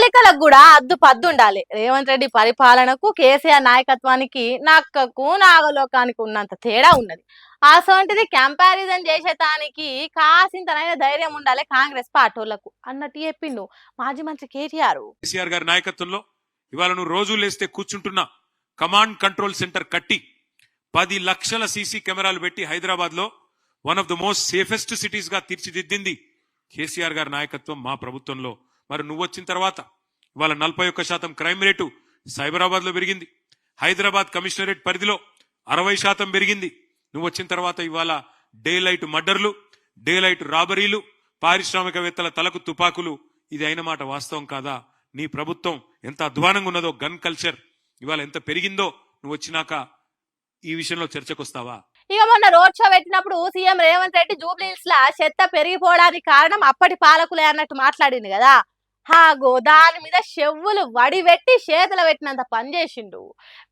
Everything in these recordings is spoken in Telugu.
ఎన్నికలకు కూడా అద్దు పద్దు ఉండాలి. రేవంత్ రెడ్డి పరిపాలనకు కేసీఆర్ నాయకత్వానికి నక్కకు నాగలోకానికి ఉన్నంత తేడా ఉన్నది. అసొంటిది కంపారిజన్ చేసేటానికి కాసింతనైనా ధైర్యం ఉండాలి కాంగ్రెస్ పార్టీలకు అన్నట్టు చెప్పిండు మాజీ మంత్రి కేటీఆర్. కేసీఆర్ గారి నాయకత్వంలో ఇవాళ నువ్వు రోజు లేస్తే కూర్చుంటున్న కమాండ్ కంట్రోల్ సెంటర్ కట్టి 10 లక్షల సీసీ కెమెరాలు పెట్టి హైదరాబాద్ లో one of the most safest cities గా తీర్చిదిద్దింది కేసీఆర్ గారి నాయకత్వం మా ప్రభుత్వంలో. మరి నువ్వు వచ్చిన తర్వాత ఇవాళ 41% క్రైమ్ రేటు సైబరాబాద్ లో పెరిగింది. హైదరాబాద్ కమిషనరేట్ పరిధిలో 60% పెరిగింది. నువ్వు వచ్చిన తర్వాత ఇవాళ డే లైట్ మర్డర్లు, డే లైట్ రాబరీలు, పారిశ్రామికవేత్తల తలకు తుపాకులు. ఇది అయిన మాట వాస్తవం కాదా? నీ ప్రభుత్వం ఎంత అధ్వానంగా ఉన్నదో, గన్ కల్చర్ ఇవాళ ఎంత పెరిగిందో నువ్వు వచ్చినాక ఈ విషయంలో చర్చకొస్తావా? ఇక మొన్న రోడ్ షో పెట్టినప్పుడు సీఎం రేవంత్ రెడ్డి జూబ్లీహిల్స్ లా చెత్త పెరిగిపోవడానికి కారణం అప్పటి పాలకులే అన్నట్టు మాట్లాడింది కదా. హాగో దాని మీద చెవులు వడిపెట్టి చేతులు పెట్టినంత పని చేసిండు.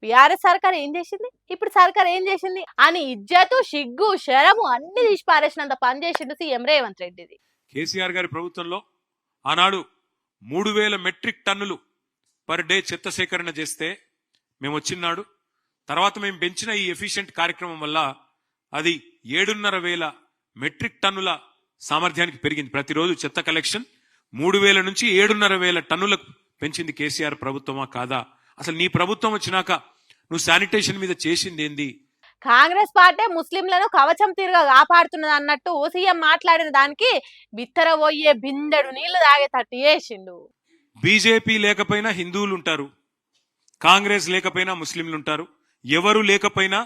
బీఆర్ఎస్ సర్కార్ ఏం చేసింది, ఇప్పుడు సర్కార్ ఏం చేసింది అని ఇజ్జతు సిగ్గు శరము అన్ని తీసి పారేసినంత పని చేసిండు సీఎం రేవంత్ రెడ్డిది. కేసీఆర్ గారి ప్రభుత్వంలో ఆనాడు 3000 మెట్రిక్ టన్నులు పర్ డే చెత్త సేకరణ చేస్తే మేము వచ్చినాడు. తర్వాత మేము పెంచిన ఈ ఎఫిషియెంట్ కార్యక్రమం వల్ల అది 7,500 మెట్రిక్ టన్నుల సామర్థ్యానికి పెరిగింది. ప్రతిరోజు చెత్త కలెక్షన్ 3,000 నుంచి 7,500 టన్నులకు పెంచింది కేసీఆర్ ప్రభుత్వమా కాదా? అసలు నీ ప్రభుత్వం వచ్చినాక నువ్వు శానిటేషన్ మీద చేసింది ఏంది? కాంగ్రెస్ పార్టీ ముస్లింలను కవచం తీరుగా కాపాడుతున్నది అన్నట్టు సీఎం మాట్లాడిన దానికి బిత్తర పోయే బిందెడు నీళ్లు తాగేటట్టు చేసిండు. బీజేపీ లేకపోయినా హిందువులు ఉంటారు, కాంగ్రెస్ లేకపోయినా ముస్లింలు ఉంటారు, ఎవరు లేకపోయినా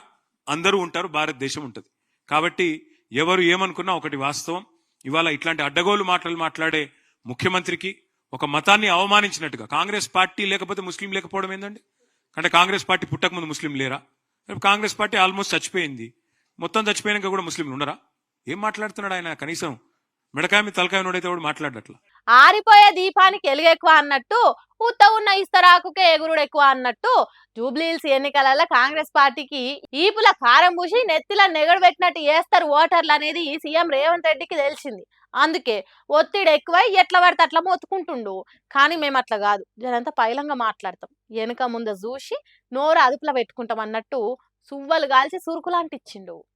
అందరూ ఉంటారు, భారతదేశం ఉంటుంది. కాబట్టి ఎవరు ఏమనుకున్నా ఒకటి వాస్తవం. ఇవాళ ఇట్లాంటి అడ్డగోలు మాటలు మాట్లాడే ముఖ్యమంత్రికి ఒక మతాన్ని అవమానించినట్టుగా, కాంగ్రెస్ పార్టీ లేకపోతే ముస్లిం లేకపోవడం ఏందండి? అంటే కాంగ్రెస్ పార్టీ పుట్టక ముందు ముస్లిం లేరా? కాంగ్రెస్ పార్టీ ఆల్మోస్ట్ చచ్చిపోయింది, మొత్తం చచ్చిపోయినాక కూడా ముస్లింలు ఉండరా? ఏం మాట్లాడుతున్నాడు ఆయన? కనీసం మిడకాయ మీద తలకాయ నోడైతే కూడా మాట్లాడట్లా. ఆరిపోయే దీపానికి ఎలుగెక్కువ అన్నట్టు, ఉత్త ఉన్న ఇస్తరాకుకే ఎగురుడు ఎక్కువ అన్నట్టు జూబ్లీహిల్స్ ఎన్నికలలో కాంగ్రెస్ పార్టీకి ఈపుల కారం పూసి నెత్తిల నెగడు పెట్టినట్టు చేస్తారు ఓటర్లు అనేది సీఎం రేవంత్ రెడ్డికి తెలిసింది. అందుకే ఒత్తిడి ఎక్కువై ఎట్లా పడితే అట్లా మొత్తుకుంటుండు. కానీ మేము అట్లా కాదు, జనంతా పైలంగా మాట్లాడతాం, వెనుక ముందు చూసి నోరు అదుపులో పెట్టుకుంటాం అన్నట్టు సువ్వలు గాల్చి సురుకులాంటిచ్చిండు.